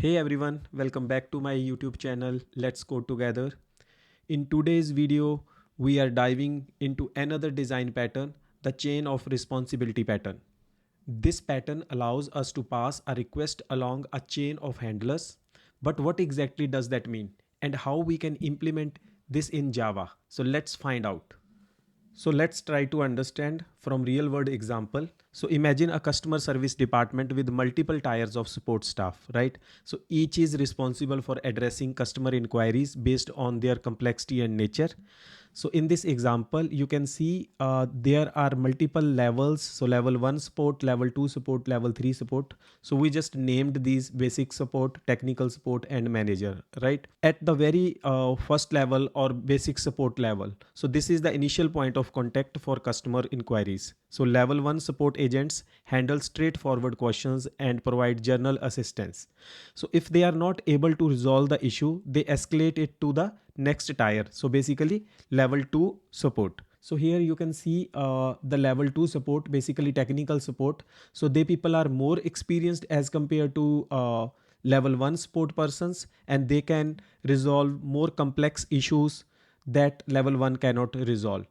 Hey everyone, welcome back to my YouTube channel. Let's code together. In today's video, we are diving into another design pattern, the chain of responsibility pattern. This pattern allows us to pass a request along a chain of handlers. But what exactly does that mean? And how we can implement this in Java? So let's find out. So let's try to understand from real world example. So imagine a customer service department with multiple tiers of support staff, right? So each is responsible for addressing customer inquiries based on their complexity and nature. So in this example, you can see there are multiple levels. So level 1 support, level 2 support, level 3 support. So we just named these basic support, technical support and manager, right? At the very first level or basic support level. So this is the initial point of contact for customer inquiries. So level 1 support agents handle straightforward questions and provide general assistance. So if they are not able to resolve the issue, they escalate it to the next tier. So basically level 2 support. So here you can see the level 2 support, basically technical support. So they people are more experienced as compared to level 1 support persons, and they can resolve more complex issues that level 1 cannot resolve.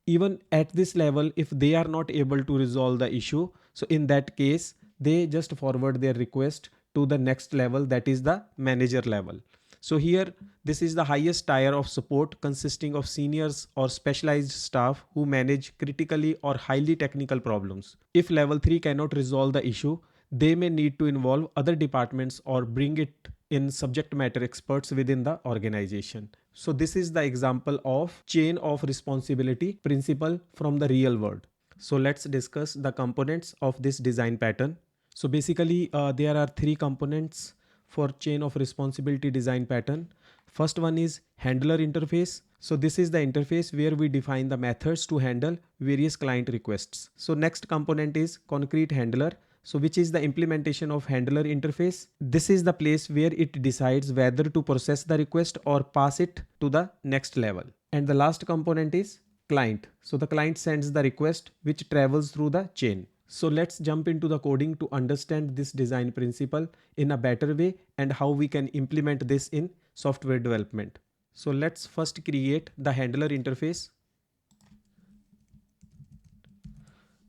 Even at this level, if they are not able to resolve the issue, so in that case they just forward their request to the next level, that is the manager level. So here this is the highest tier of support, consisting of seniors or specialized staff who manage critically or highly technical problems. If level 3 cannot resolve the issue, they may need to involve other departments or bring it in subject matter experts within the organization. So this is the example of chain of responsibility principle from the real world. So let's discuss the components of this design pattern. So basically there are three components for chain of responsibility design pattern. First one is handler interface. So this is the interface where we define the methods to handle various client requests. So next component is concrete handler. So which is the implementation of handler interface. This is the place where it decides whether to process the request or pass it to the next level. And the last component is client. So the client sends the request which travels through the chain. So let's jump into the coding to understand this design principle in a better way and how we can implement this in software development. So let's first create the handler interface.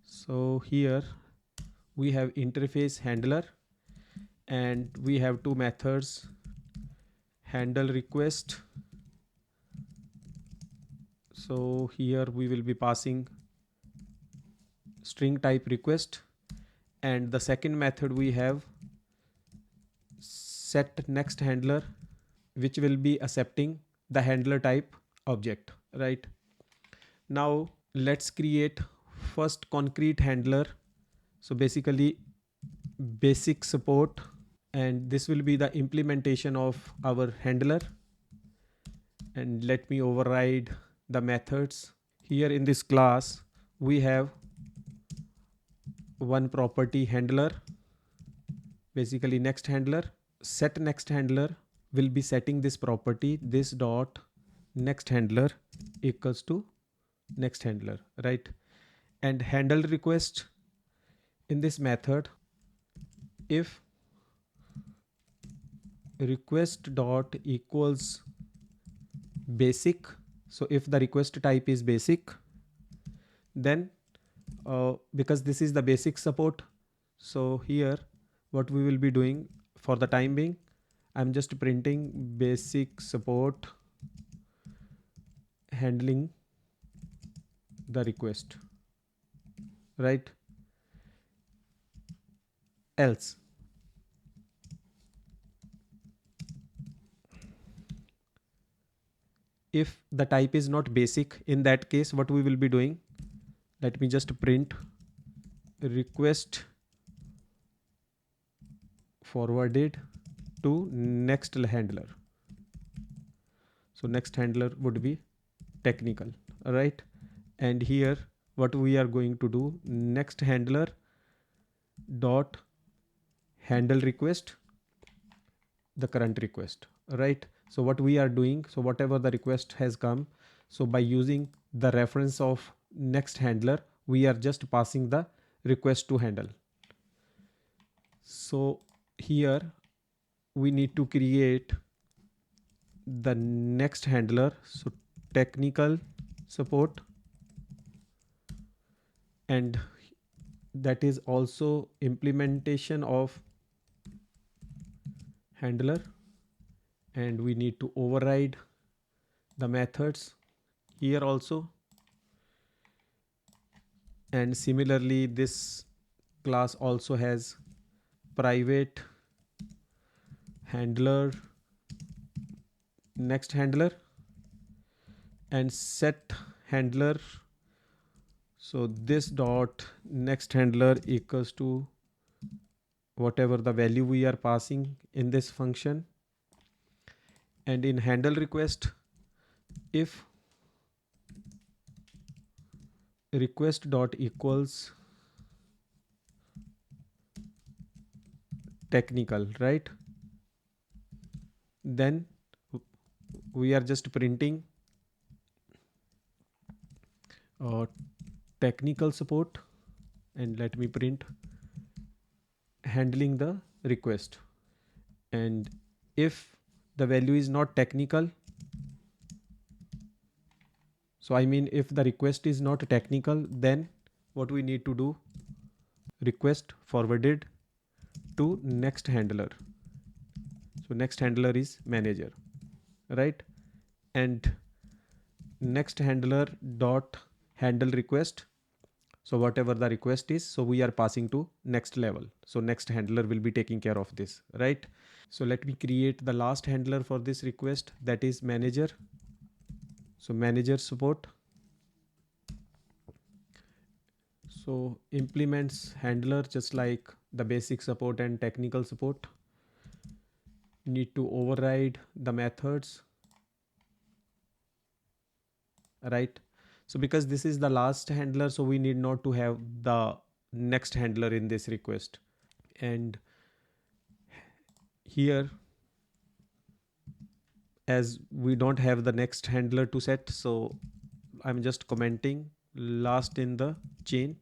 So here we have interface handler and we have two methods, handle request. So here we will be passing string type request, and the second method we have set next handler, which will be accepting the handler type object, right? Now let's create first concrete handler. So basically basic support, and this will be the implementation of our handler. And let me override the methods. Here in this class we have one property handler, basically next handler. Set next handler will be setting this property, this dot next handler equals to next handler, right? And handle request, in this method, if request dot equals basic, so if the request type is basic, then because this is the basic support, so here what we will be doing for the time being, I'm just printing basic support handling the request, right? Else if the type is not basic, in that case what we will be doing, let me just print request forwarded to next handler. So next handler would be technical, right? And here what we are going to do, next handler dot handle request the current request, right? So what we are doing, so whatever the request has come, so by using the reference of next handler, we are just passing the request to handle. So here we need to create the next handler. So technical support, and that is also implementation of handler, and we need to override the methods here also. And similarly, this class also has private handler, next handler, and set handler. So this dot next handler equals to whatever the value we are passing in this function. And in handle request, if request dot equals technical, right, then we are just printing technical support, and let me print handling the request. And if the value is not technical, so I mean if the request is not technical, then what we need to do, request forwarded to next handler. So next handler is manager, right? And next handler dot handle request, so whatever the request is, so we are passing to next level, so next handler will be taking care of this, right? So let me create the last handler for this request, that is manager. So manager support, so implements handler just like the basic support and technical support. Need to override the methods, right? So because this is the last handler, so we need not to have the next handler in this request. And here, as we don't have the next handler to set, so I'm just commenting last in the chain,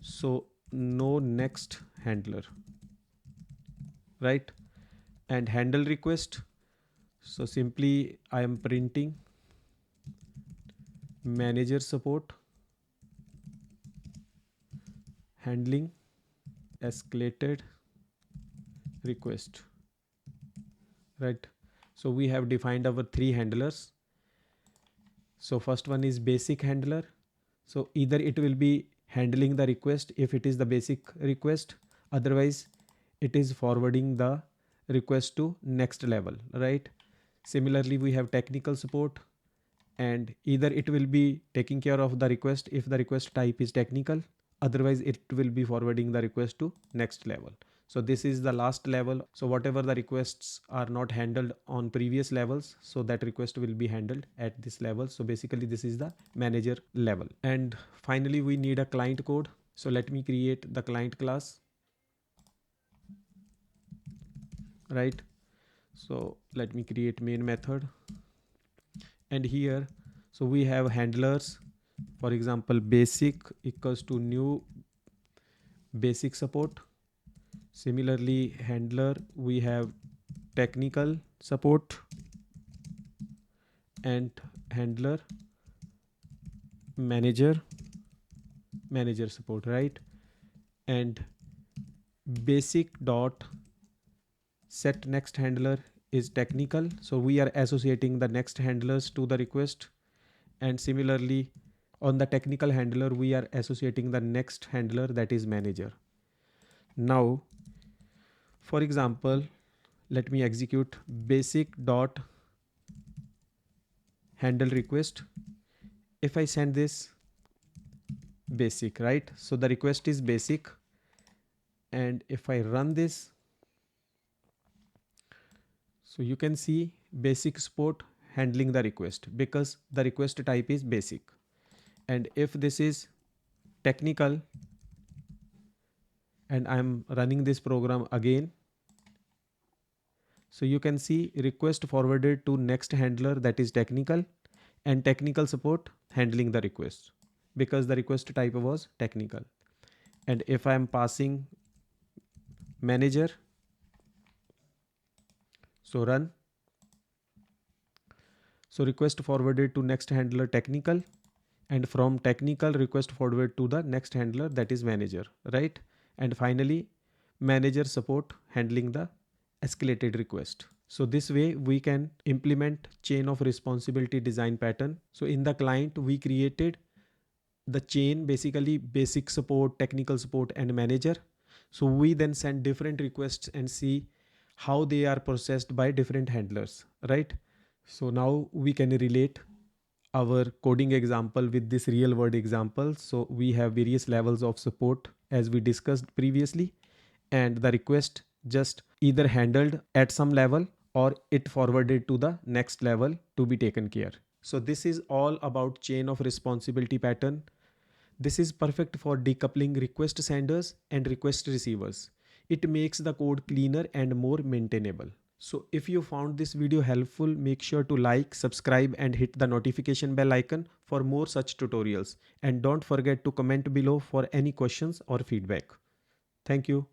so no next handler, right? And handle request, so simply I am printing manager support handling escalated request, right? So we have defined our three handlers. So first one is basic handler, so either it will be handling the request if it is the basic request, otherwise it is forwarding the request to next level, right? Similarly, we have technical support, and either it will be taking care of the request if the request type is technical, otherwise it will be forwarding the request to next level. So this is the last level, so whatever the requests are not handled on previous levels, so that request will be handled at this level. So basically this is the manager level. And finally we need a client code, so let me create the client class, right? So let me create main method, and here, so we have handlers, for example basic equals to new basic support. Similarly, handler we have technical support, and handler manager support, right? And basic dot set next handler is technical, so we are associating the next handlers to the request. And similarly, on the technical handler we are associating the next handler, that is manager. Now for example, let me execute basic dot handle request. If I send this basic, right, so the request is basic, and if I run this, so you can see basic support handling the request because the request type is basic. And if this is technical and I'm running this program again, so you can see request forwarded to next handler, that is technical, and technical support handling the request because the request type was technical. And if I am passing manager, So run. So request forwarded to next handler technical, and from technical request forward to the next handler, that is manager, right? And finally manager support handling the escalated request. So this way we can implement chain of responsibility design pattern. So in the client we created the chain, basically basic support, technical support and manager. So we then send different requests and see how they are processed by different handlers, right? So now we can relate our coding example with this real world example. So we have various levels of support as we discussed previously, and the request just either handled at some level or it forwarded to the next level to be taken care. So this is all about chain of responsibility pattern. This is perfect for decoupling request senders and request receivers. It makes the code cleaner and more maintainable. So if you found this video helpful, make sure to like, subscribe and hit the notification bell icon for more such tutorials. And don't forget to comment below for any questions or feedback. Thank you.